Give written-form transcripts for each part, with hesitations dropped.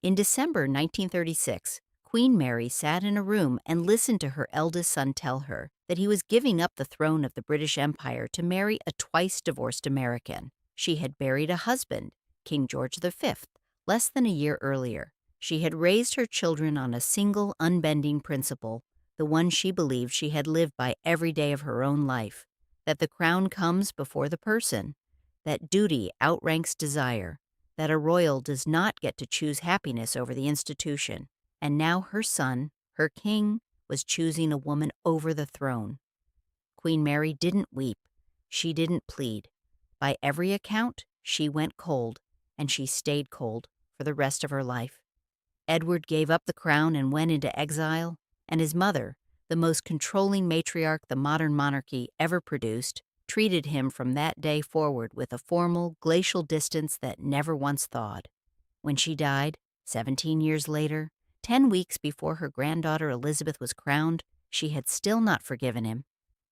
In December 1936, Queen Mary sat in a room and listened to her eldest son tell her that he was giving up the throne of the British Empire to marry a twice divorced American. She had buried a husband, King George V, less than a year earlier. She had raised her children on a single unbending principle, the one she believed she had lived by every day of her own life, that the crown comes before the person, that duty outranks desire, that a royal does not get to choose happiness over the institution. And now her son, her king, was choosing a woman over the throne. Queen Mary didn't weep. She didn't plead. By every account, she went cold, and she stayed cold for the rest of her life. Edward gave up the crown and went into exile, and his mother, the most controlling matriarch the modern monarchy ever produced, treated him from that day forward with a formal, glacial distance that never once thawed. When she died, 17 years later, 10 weeks before her granddaughter Elizabeth was crowned, she had still not forgiven him.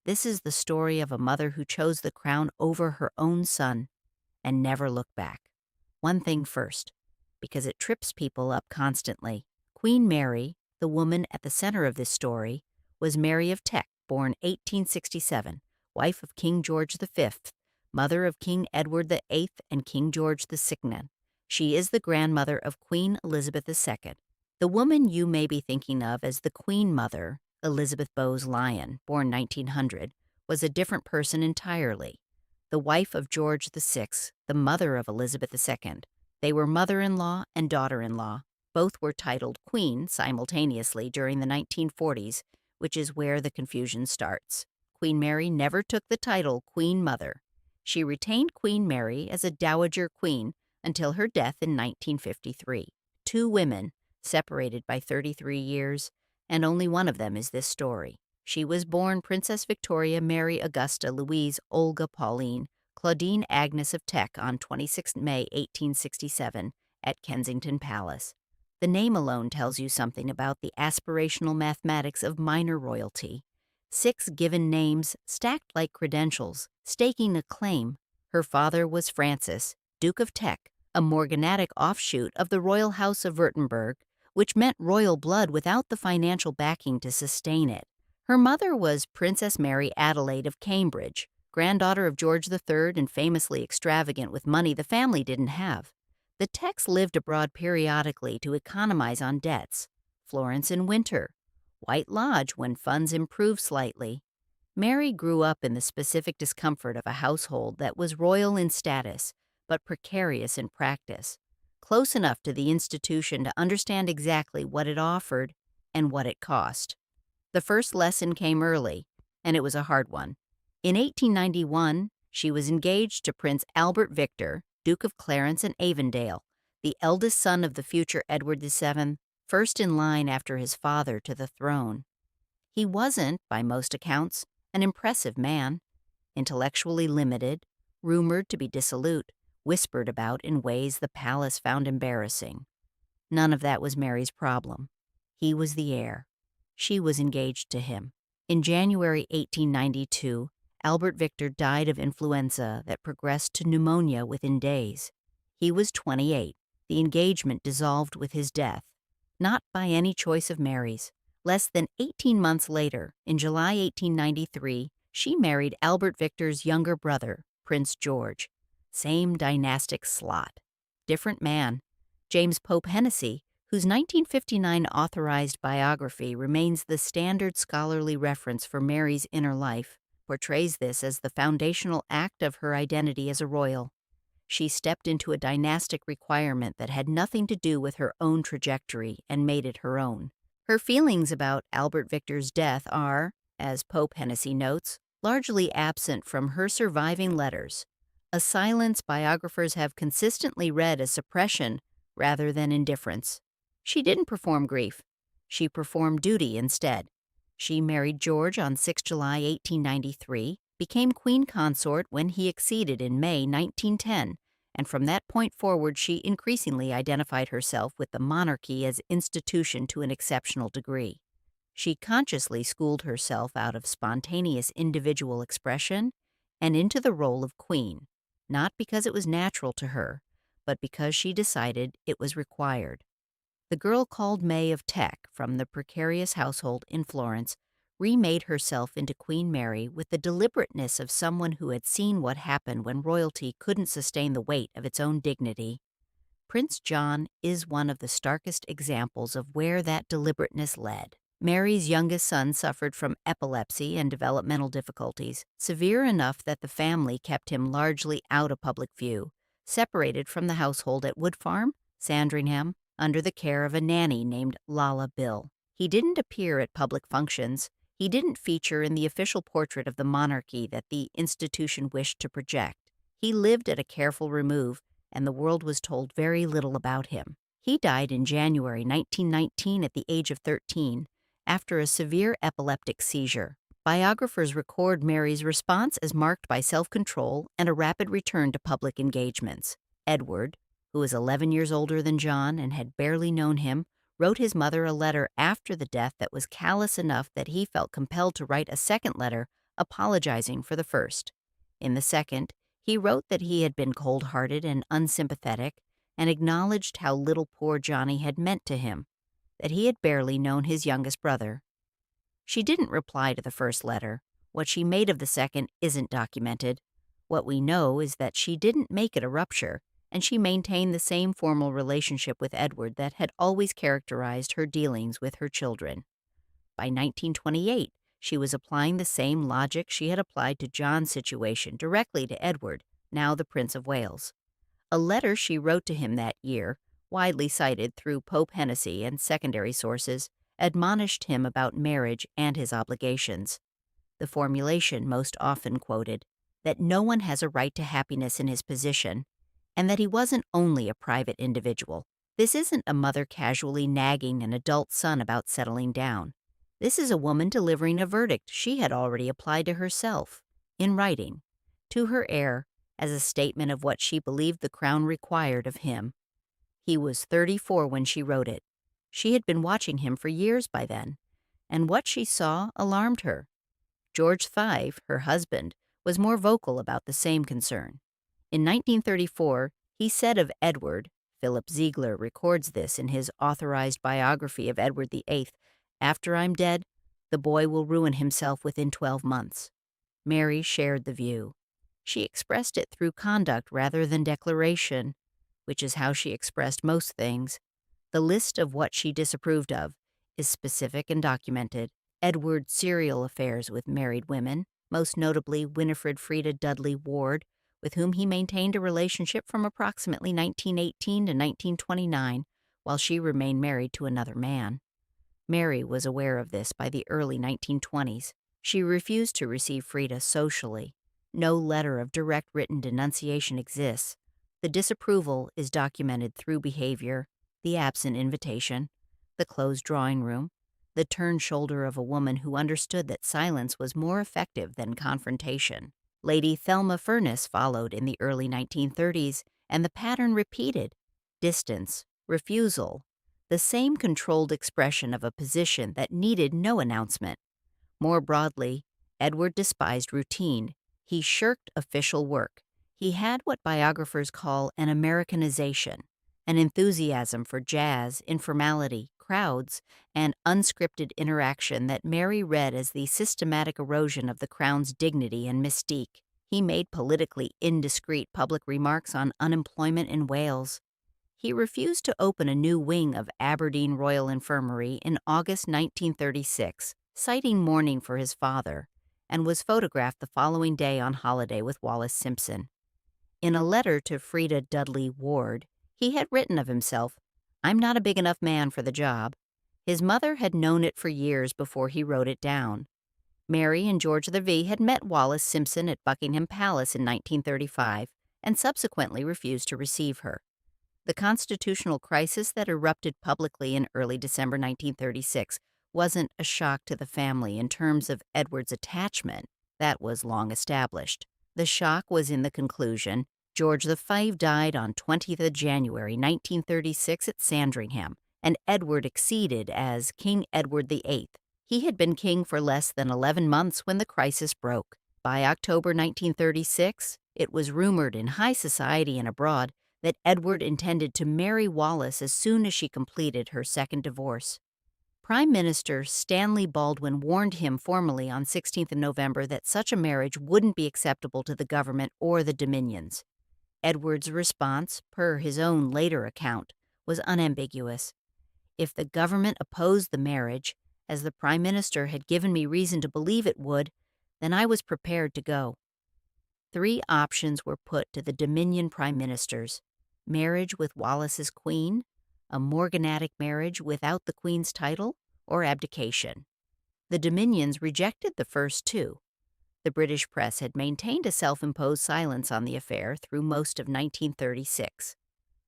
This is the story of a mother who chose the crown over her own son and never looked back. One thing first, because it trips people up constantly. Queen Mary, the woman at the center of this story, was Mary of Teck, born 1867, wife of King George V, mother of King Edward VIII and King George II. She is the grandmother of Queen Elizabeth II. The woman you may be thinking of as the Queen Mother, Elizabeth Bowes Lyon, born 1900, was a different person entirely. The wife of George VI, the mother of Elizabeth II. They were mother-in-law and daughter-in-law. Both were titled queen simultaneously during the 1940s, which is where the confusion starts. Queen Mary never took the title Queen Mother. She retained Queen Mary as a dowager queen until her death in 1953. Two women, separated by 33 years, and only one of them is this story. She was born Princess Victoria Mary Augusta Louise Olga Pauline Claudine Agnes of Teck on 26 May 1867 at Kensington Palace. The name alone tells you something about the aspirational mathematics of minor royalty. 6 given names stacked like credentials, staking a claim. Her father was Francis, Duke of Teck, a morganatic offshoot of the royal house of Württemberg, which meant royal blood without the financial backing to sustain it. Her mother was Princess Mary Adelaide of Cambridge, granddaughter of George III and famously extravagant with money the family didn't have. The Tecks lived abroad periodically to economize on debts. Florence in winter. White Lodge when funds improved slightly. Mary grew up in the specific discomfort of a household that was royal in status, but precarious in practice, close enough to the institution to understand exactly what it offered and what it cost. The first lesson came early, and it was a hard one. In 1891, she was engaged to Prince Albert Victor, Duke of Clarence and Avondale, the eldest son of the future Edward VII, first in line after his father to the throne. He wasn't, by most accounts, an impressive man, intellectually limited, rumored to be dissolute, whispered about in ways the palace found embarrassing. None of that was Mary's problem. He was the heir. She was engaged to him. In January 1892, Albert Victor died of influenza that progressed to pneumonia within days. He was 28. The engagement dissolved with his death, not by any choice of Mary's. Less than 18 months later, in July 1893, she married Albert Victor's younger brother, Prince George. Same dynastic slot. Different man. James Pope Hennessy, whose 1959 authorized biography remains the standard scholarly reference for Mary's inner life, portrays this as the foundational act of her identity as a royal. She stepped into a dynastic requirement that had nothing to do with her own trajectory and made it her own. Her feelings about Albert Victor's death are, as Pope Hennessy notes, largely absent from her surviving letters, a silence biographers have consistently read as suppression rather than indifference. She didn't perform grief. She performed duty instead. She married George on 6 July 1893, became queen consort when he acceded in May 1910, and from that point forward she increasingly identified herself with the monarchy as institution to an exceptional degree. She consciously schooled herself out of spontaneous individual expression and into the role of queen, not because it was natural to her, but because she decided it was required. The girl called Mary of Teck from the precarious household in Florence remade herself into Queen Mary with the deliberateness of someone who had seen what happened when royalty couldn't sustain the weight of its own dignity. Prince John is one of the starkest examples of where that deliberateness led. Mary's youngest son suffered from epilepsy and developmental difficulties, severe enough that the family kept him largely out of public view, separated from the household at Wood Farm, Sandringham, under the care of a nanny named Lala Bill. He didn't appear at public functions. He didn't feature in the official portrait of the monarchy that the institution wished to project. He lived at a careful remove, and the world was told very little about him. He died in January 1919 at the age of 13 after a severe epileptic seizure. Biographers record Mary's response as marked by self-control and a rapid return to public engagements. Edward, who was 11 years older than John and had barely known him, wrote his mother a letter after the death that was callous enough that he felt compelled to write a second letter apologizing for the first. In the second, he wrote that he had been cold-hearted and unsympathetic and acknowledged how little poor Johnny had meant to him, that he had barely known his youngest brother. She didn't reply to the first letter. What she made of the second isn't documented. What we know is that she didn't make it a rupture, and she maintained the same formal relationship with Edward that had always characterized her dealings with her children. By 1928, she was applying the same logic she had applied to John's situation directly to Edward, now the Prince of Wales. A letter she wrote to him that year, widely cited through Pope Hennessy and secondary sources, admonished him about marriage and his obligations. The formulation most often quoted, that no one has a right to happiness in his position, and that he wasn't only a private individual. This isn't a mother casually nagging an adult son about settling down. This is a woman delivering a verdict she had already applied to herself, in writing, to her heir, as a statement of what she believed the crown required of him. He was 34 when she wrote it. She had been watching him for years by then, and what she saw alarmed her. George V, her husband, was more vocal about the same concern. In 1934, he said of Edward, Philip Ziegler records this in his authorized biography of Edward VIII, "After I'm dead, the boy will ruin himself within 12 months." Mary shared the view. She expressed it through conduct rather than declaration, which is how she expressed most things. The list of what she disapproved of is specific and documented. Edward's serial affairs with married women, most notably Winifred Frieda Dudley Ward, with whom he maintained a relationship from approximately 1918 to 1929, while she remained married to another man. Mary was aware of this by the early 1920s. She refused to receive Frieda socially. No letter of direct written denunciation exists. The disapproval is documented through behavior, the absent invitation, the closed drawing room, the turned shoulder of a woman who understood that silence was more effective than confrontation. Lady Thelma Furness followed in the early 1930s, and the pattern repeated: distance, refusal, the same controlled expression of a position that needed no announcement. More broadly, Edward despised routine. He shirked official work. He had what biographers call an Americanization, an enthusiasm for jazz, informality, crowds, and unscripted interaction that Mary read as the systematic erosion of the crown's dignity and mystique. He made politically indiscreet public remarks on unemployment in Wales. He refused to open a new wing of Aberdeen Royal Infirmary in August 1936, citing mourning for his father, and was photographed the following day on holiday with Wallis Simpson. In a letter to Frieda Dudley Ward, he had written of himself, "I'm not a big enough man for the job." His mother had known it for years before he wrote it down. Mary and George V had met Wallis Simpson at Buckingham Palace in 1935 and subsequently refused to receive her. The constitutional crisis that erupted publicly in early December 1936 wasn't a shock to the family in terms of Edward's attachment. That was long established. The shock was in the conclusion. George V died on 20th of January 1936 at Sandringham, and Edward succeeded as King Edward VIII. He had been king for less than 11 months when the crisis broke. By October 1936, it was rumored in high society and abroad that Edward intended to marry Wallis as soon as she completed her second divorce. Prime Minister Stanley Baldwin warned him formally on 16th of November that such a marriage wouldn't be acceptable to the government or the Dominions. Edward's response, per his own later account, was unambiguous. If the government opposed the marriage, as the Prime Minister had given me reason to believe it would, then I was prepared to go. 3 options were put to the Dominion Prime Ministers: marriage with Wallis's queen, a morganatic marriage without the queen's title, or abdication. The Dominions rejected the first 2. The British press had maintained a self-imposed silence on the affair through most of 1936.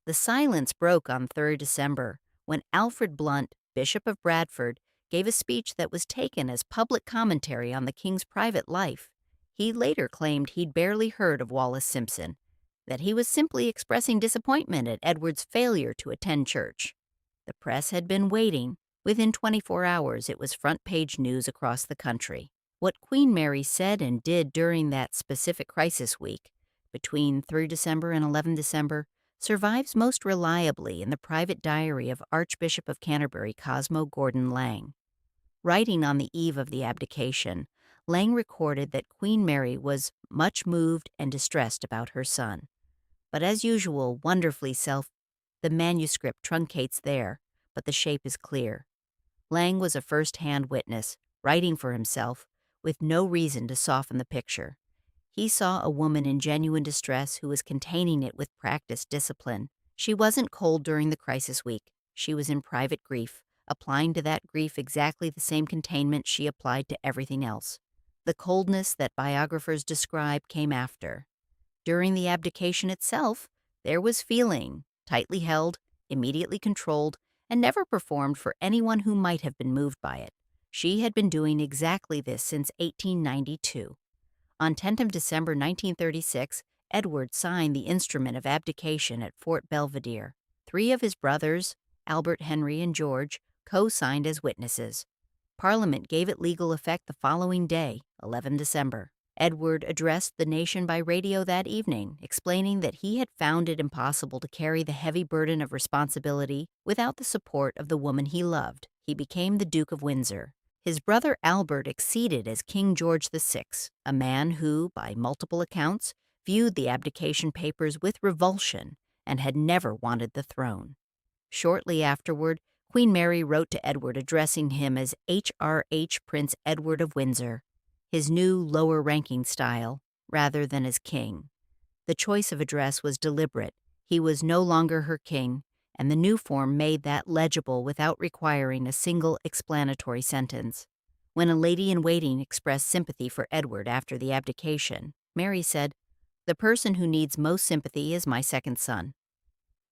The silence broke on 3 December when Alfred Blunt, Bishop of Bradford, gave a speech that was taken as public commentary on the king's private life. He later claimed he'd barely heard of Wallis Simpson, that he was simply expressing disappointment at Edward's failure to attend church. The press had been waiting. Within 24 hours, it was front-page news across the country. What Queen Mary said and did during that specific crisis week, between 3 December and 11 December, survives most reliably in the private diary of Archbishop of Canterbury Cosmo Gordon Lang. Writing on the eve of the abdication, Lang recorded that Queen Mary was much moved and distressed about her son. But as usual, wonderfully the manuscript truncates there, but the shape is clear. Lang was a first-hand witness, writing for himself, with no reason to soften the picture. He saw a woman in genuine distress who was containing it with practiced discipline. She wasn't cold during the crisis week. She was in private grief, applying to that grief exactly the same containment she applied to everything else. The coldness that biographers describe came after. During the abdication itself, there was feeling, tightly held, immediately controlled, and never performed for anyone who might have been moved by it. She had been doing exactly this since 1892. On 10th of December 1936, Edward signed the instrument of abdication at Fort Belvedere. 3 of his brothers, Albert, Henry, and George, co-signed as witnesses. Parliament gave it legal effect the following day, 11 December. Edward addressed the nation by radio that evening, explaining that he had found it impossible to carry the heavy burden of responsibility without the support of the woman he loved. He became the Duke of Windsor. His brother Albert succeeded as King George VI, a man who, by multiple accounts, viewed the abdication papers with revulsion and had never wanted the throne. Shortly afterward, Queen Mary wrote to Edward addressing him as HRH Prince Edward of Windsor, his new lower-ranking style, rather than as king. The choice of address was deliberate. He was no longer her king, and the new form made that legible without requiring a single explanatory sentence. When a lady-in-waiting expressed sympathy for Edward after the abdication, Mary said, "The person who needs most sympathy is my second son."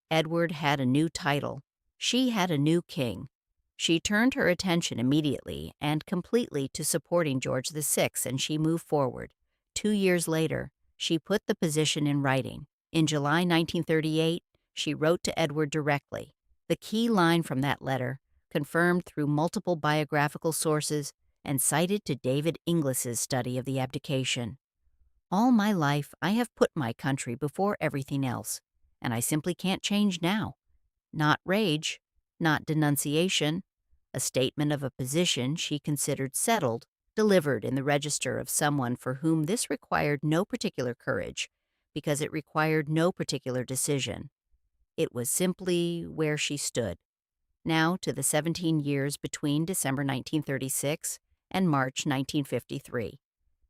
Edward had a new title. She had a new king. She turned her attention immediately and completely to supporting George VI, and she moved forward. 2 years later, she put the position in writing. In July 1938, she wrote to Edward directly. The key line from that letter, confirmed through multiple biographical sources and cited to David Inglis's study of the abdication. "All my life, I have put my country before everything else, and I simply can't change now. Not rage, not denunciation, a statement of a position she considered settled, delivered in the register of someone for whom this required no particular courage, because it required no particular decision. It was simply where she stood." Now to the 17 years between December 1936 and March 1953.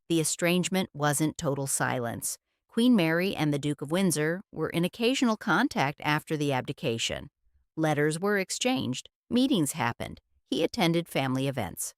The estrangement wasn't total silence. Queen Mary and the Duke of Windsor were in occasional contact after the abdication. Letters were exchanged, meetings happened, he attended family events.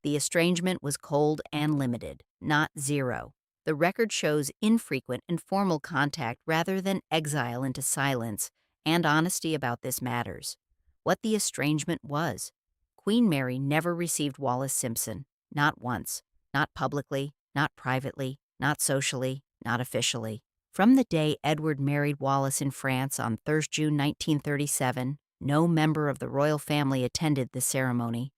The estrangement was cold and limited, not zero. The record shows infrequent and formal contact rather than exile into silence, and honesty about this matters. What the estrangement was. Queen Mary never received Wallis Simpson, not once, not publicly, not privately, not socially, not officially. From the day Edward married Wallis in France on 3rd June 1937, no member of the royal family attended the ceremony.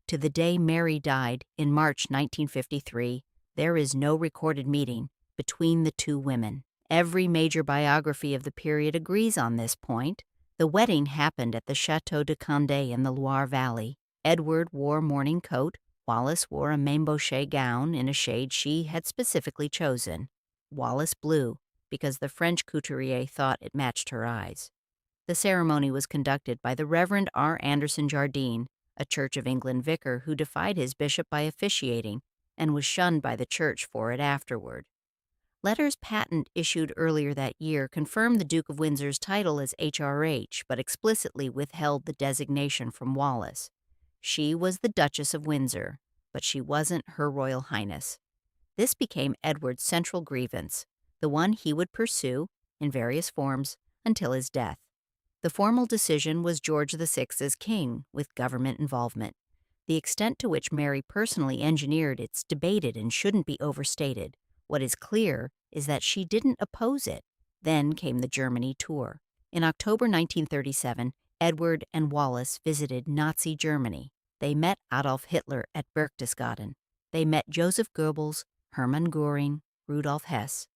To the day Mary died in March 1953, there is no recorded meeting between the two women. Every major biography of the period agrees on this point. The wedding happened at the Chateau de Condé in the Loire Valley. Edward wore mourning coat. Wallis wore a main-bochet gown in a shade she had specifically chosen. Wallis blue, because the French couturier thought it matched her eyes. The ceremony was conducted by the Reverend R. Anderson Jardine, a Church of England vicar who defied his bishop by officiating and was shunned by the church for it afterward. Letters patent issued earlier that year confirmed the Duke of Windsor's title as HRH, but explicitly withheld the designation from Wallis. She was the Duchess of Windsor, but she wasn't Her Royal Highness. This became Edward's central grievance, the one he would pursue, in various forms, until his death. The formal decision was George VI as king, with government involvement. The extent to which Mary personally engineered it's debated and shouldn't be overstated. What is clear is that she didn't oppose it. Then came the Germany tour. In October 1937, Edward and Wallis visited Nazi Germany. They met Adolf Hitler at Berchtesgaden. They met Joseph Goebbels, Hermann Göring, Rudolf Hess.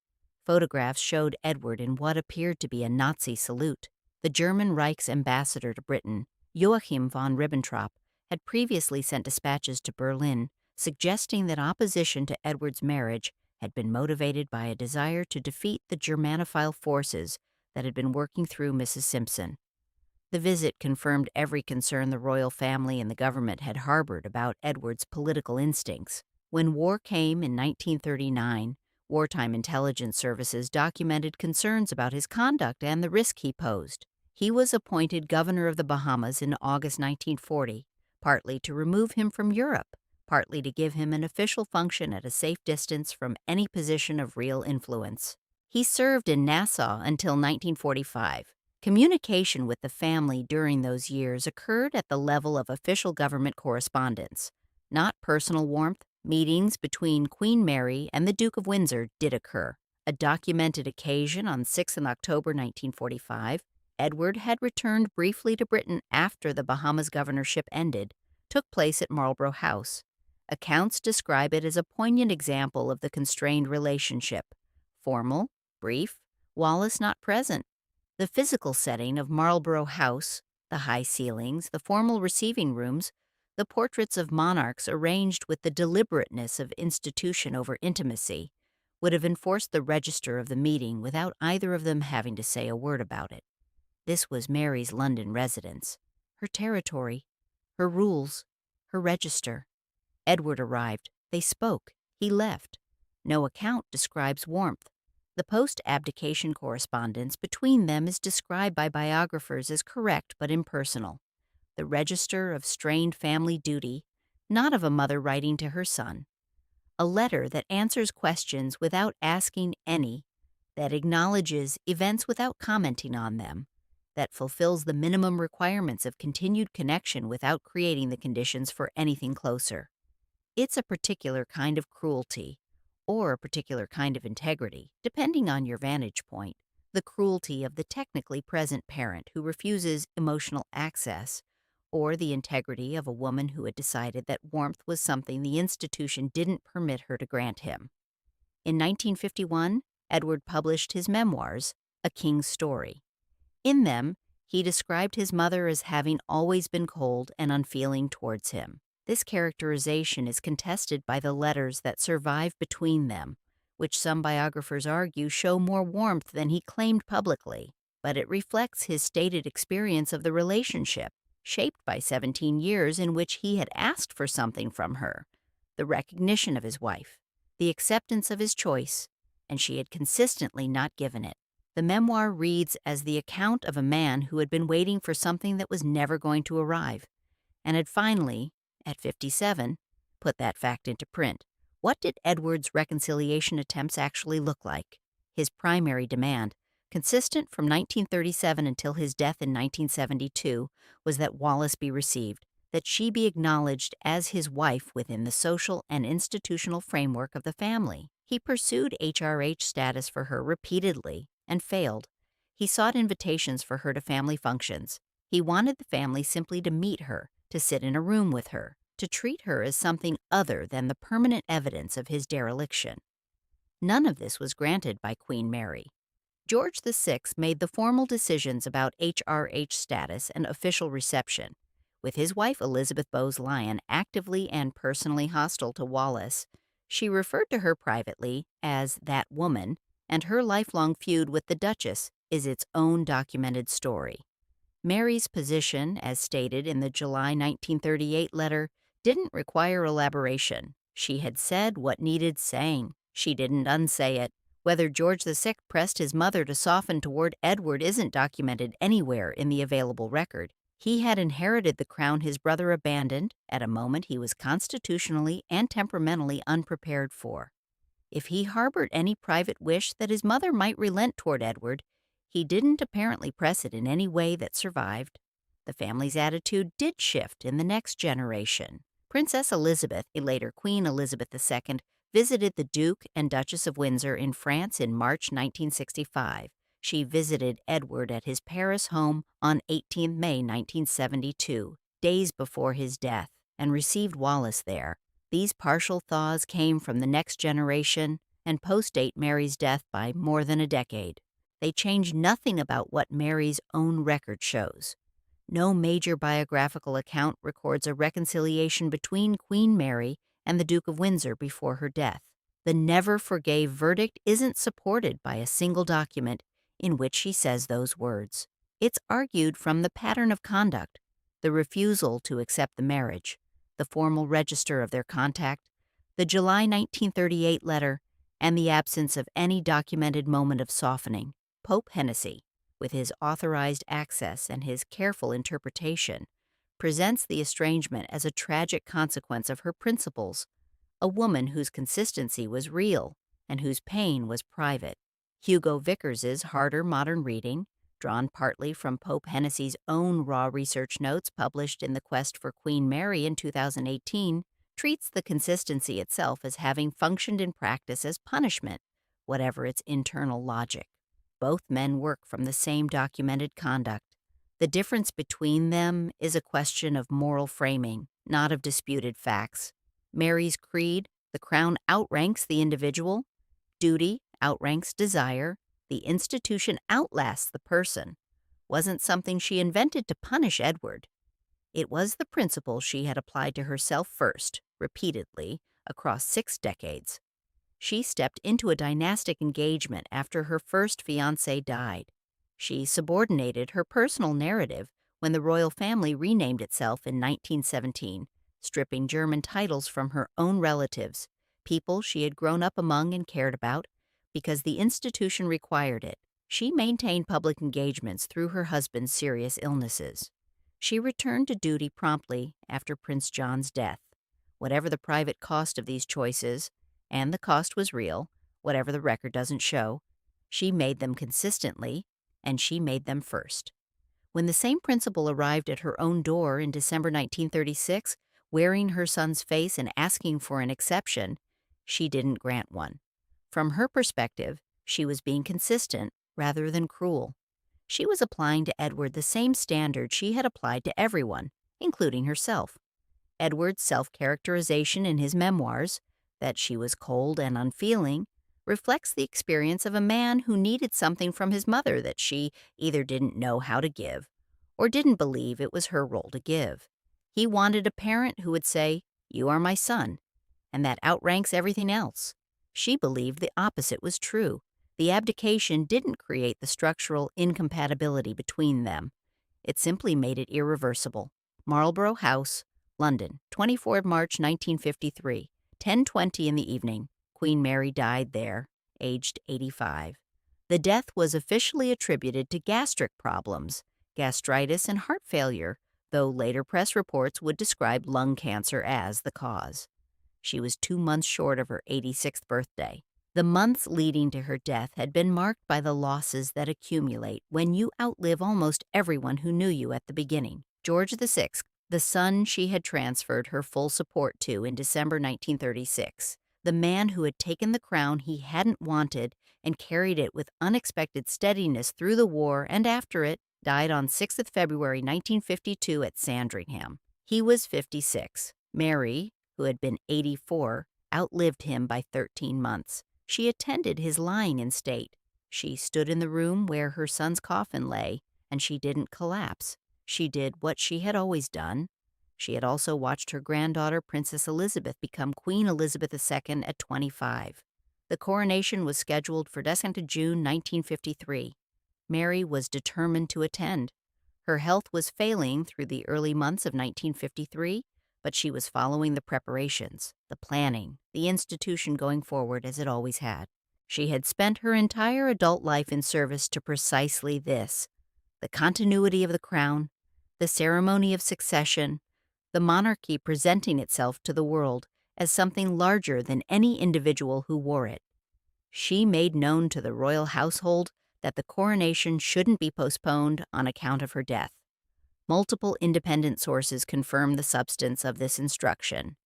Photographs showed Edward in what appeared to be a Nazi salute. The German Reich's ambassador to Britain, Joachim von Ribbentrop, had previously sent dispatches to Berlin suggesting that opposition to Edward's marriage had been motivated by a desire to defeat the Germanophile forces that had been working through Mrs. Simpson. The visit confirmed every concern the royal family and the government had harbored about Edward's political instincts. When war came in 1939, wartime intelligence services documented concerns about his conduct and the risk he posed. He was appointed governor of the Bahamas in August 1940, partly to remove him from Europe, partly to give him an official function at a safe distance from any position of real influence. He served in Nassau until 1945. Communication with the family during those years occurred at the level of official government correspondence. Not personal warmth, meetings between Queen Mary and the Duke of Windsor did occur. A documented occasion on 6 October 1945, Edward had returned briefly to Britain after the Bahamas governorship ended, took place at Marlborough House. Accounts describe it as a poignant example of the constrained relationship. Formal, brief, Wallis not present. The physical setting of Marlborough House, the high ceilings, the formal receiving rooms, the portraits of monarchs arranged with the deliberateness of institution over intimacy, would have enforced the register of the meeting without either of them having to say a word about it. This was Mary's London residence, her territory, her rules, her register. Edward arrived. They spoke. He left. No account describes warmth. The post-abdication correspondence between them is described by biographers as correct but impersonal. The register of strained family duty, not of a mother writing to her son. A letter that answers questions without asking any, that acknowledges events without commenting on them, that fulfills the minimum requirements of continued connection without creating the conditions for anything closer. It's a particular kind of cruelty, or a particular kind of integrity, depending on your vantage point. The cruelty of the technically present parent who refuses emotional access, or the integrity of a woman who had decided that warmth was something the institution didn't permit her to grant him. In 1951, Edward published his memoirs, A King's Story. In them, he described his mother as having always been cold and unfeeling towards him. This characterization is contested by the letters that survive between them, which some biographers argue show more warmth than he claimed publicly, but it reflects his stated experience of the relationship, shaped by 17 years in which he had asked for something from her, the recognition of his wife, the acceptance of his choice, and she had consistently not given it. The memoir reads as the account of a man who had been waiting for something that was never going to arrive, and had finally, at 57, put that fact into print. What did Edward's reconciliation attempts actually look like? His primary demand, consistent from 1937 until his death in 1972, was that Wallis be received, that she be acknowledged as his wife within the social and institutional framework of the family. He pursued HRH status for her repeatedly and failed. He sought invitations for her to family functions. He wanted the family simply to meet her, to sit in a room with her, to treat her as something other than the permanent evidence of his dereliction. None of this was granted by Queen Mary. George VI made the formal decisions about HRH status and official reception. With his wife Elizabeth Bowes-Lyon actively and personally hostile to Wallace, she referred to her privately as that woman, and her lifelong feud with the Duchess is its own documented story. Mary's position, as stated in the July 1938 letter, didn't require elaboration. She had said what needed saying. She didn't unsay it. Whether George VI pressed his mother to soften toward Edward isn't documented anywhere in the available record. He had inherited the crown his brother abandoned at a moment he was constitutionally and temperamentally unprepared for. If he harbored any private wish that his mother might relent toward Edward, he didn't apparently press it in any way that survived. The family's attitude did shift in the next generation. Princess Elizabeth, later Queen Elizabeth II, visited the Duke and Duchess of Windsor in France in March 1965. She visited Edward at his Paris home on 18 May 1972, days before his death, and received Wallace there. These partial thaws came from the next generation and postdate Mary's death by more than a decade. They change nothing about what Mary's own record shows. No major biographical account records a reconciliation between Queen Mary and the Duke of Windsor before her death. The never forgave verdict isn't supported by a single document in which she says those words. It's argued from the pattern of conduct, the refusal to accept the marriage, the formal register of their contact, the July 1938 letter, and the absence of any documented moment of softening. Pope Hennessy, with his authorized access and his careful interpretation, presents the estrangement as a tragic consequence of her principles, a woman whose consistency was real and whose pain was private. Hugo Vickers's harder modern reading, drawn partly from Pope Hennessy's own raw research notes published in The Quest for Queen Mary in 2018, treats the consistency itself as having functioned in practice as punishment, whatever its internal logic. Both men work from the same documented conduct. The difference between them is a question of moral framing, not of disputed facts. Mary's creed, the crown outranks the individual. Duty outranks desire. The institution outlasts the person. Wasn't something she invented to punish Edward. It was the principle she had applied to herself first, repeatedly, across 6 decades. She stepped into a dynastic engagement after her first fiancé died. She subordinated her personal narrative when the royal family renamed itself in 1917, stripping German titles from her own relatives, people she had grown up among and cared about, because the institution required it. She maintained public engagements through her husband's serious illnesses. She returned to duty promptly after Prince John's death. Whatever the private cost of these choices, and the cost was real, whatever the record doesn't show, she made them consistently, and she made them first. When the same principal arrived at her own door in December 1936, wearing her son's face and asking for an exception, she didn't grant one. From her perspective, she was being consistent rather than cruel. She was applying to Edward the same standard she had applied to everyone, including herself. Edward's self-characterization in his memoirs, that she was cold and unfeeling, reflects the experience of a man who needed something from his mother that she either didn't know how to give or didn't believe it was her role to give. He wanted a parent who would say, "You are my son," and that outranks everything else. She believed the opposite was true. The abdication didn't create the structural incompatibility between them. It simply made it irreversible. Marlborough House, London, 24 March 1953, 10:20 in the evening. Queen Mary died there, aged 85. The death was officially attributed to gastric problems, gastritis and heart failure, though later press reports would describe lung cancer as the cause. She was 2 months short of her 86th birthday. The months leading to her death had been marked by the losses that accumulate when you outlive almost everyone who knew you at the beginning. George VI, the son she had transferred her full support to in December 1936, the man who had taken the crown he hadn't wanted and carried it with unexpected steadiness through the war and after it, died on 6th February 1952 at Sandringham. He was 56. Mary, who had been 84, outlived him by 13 months. She attended his lying in state. She stood in the room where her son's coffin lay, and she didn't collapse. She did what she had always done. She had also watched her granddaughter, Princess Elizabeth, become Queen Elizabeth II at 25. The coronation was scheduled for 2nd June 1953. Mary was determined to attend. Her health was failing through the early months of 1953, but she was following the preparations, the planning, the institution going forward as it always had. She had spent her entire adult life in service to precisely this: the continuity of the crown, the ceremony of succession, the monarchy presenting itself to the world as something larger than any individual who wore it. She made known to the royal household that the coronation shouldn't be postponed on account of her death. Multiple independent sources confirm the substance of this instruction.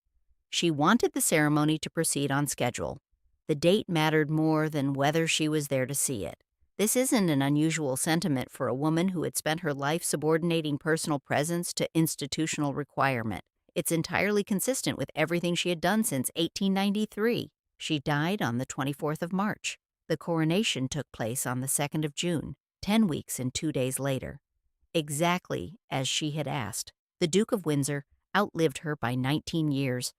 She wanted the ceremony to proceed on schedule. The date mattered more than whether she was there to see it. This isn't an unusual sentiment for a woman who had spent her life subordinating personal presence to institutional requirement. It's entirely consistent with everything she had done since 1893. She died on the 24th of March. The coronation took place on the 2nd of June, 10 weeks and 2 days later. Exactly as she had asked. The Duke of Windsor outlived her by 19 years,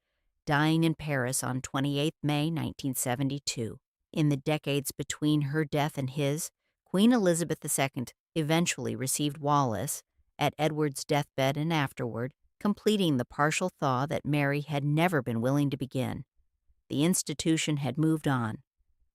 dying in Paris on 28 May 1972. In the decades between her death and his, Queen Elizabeth II eventually received Wallace at Edward's deathbed and afterward, completing the partial thaw that Mary had never been willing to begin. The institution had moved on.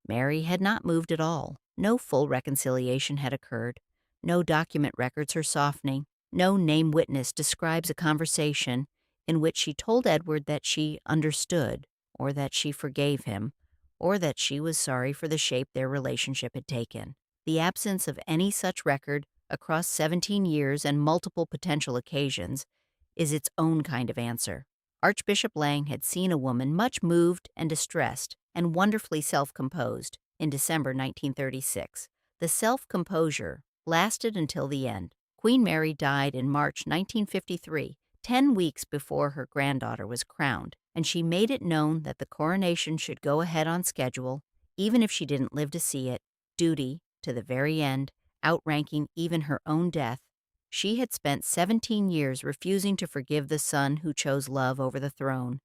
Mary had not moved at all. No full reconciliation had occurred. No document records her softening. No name witness describes a conversation in which she told Edward that she understood, or that she forgave him, or that she was sorry for the shape their relationship had taken. The absence of any such record across 17 years and multiple potential occasions is its own kind of answer. Archbishop Lang had seen a woman much moved and distressed and wonderfully self-composed in December 1936. The self-composure lasted until the end. Queen Mary died in March 1953, 10 weeks before her granddaughter was crowned, and she made it known that the coronation should go ahead on schedule, even if she didn't live to see it. Duty, to the very end, outranking even her own death. She had spent 17 years refusing to forgive the son who chose love over the throne,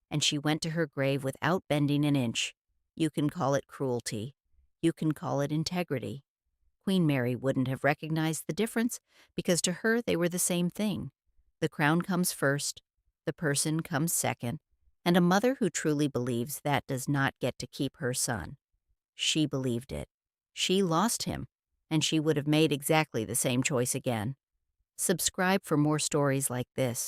and she went to her grave without bending an inch. You can call it cruelty. You can call it integrity. Queen Mary wouldn't have recognized the difference because to her they were the same thing. The crown comes first, the person comes second, and a mother who truly believes that does not get to keep her son. She believed it. She lost him, and she would have made exactly the same choice again. Subscribe for more stories like this.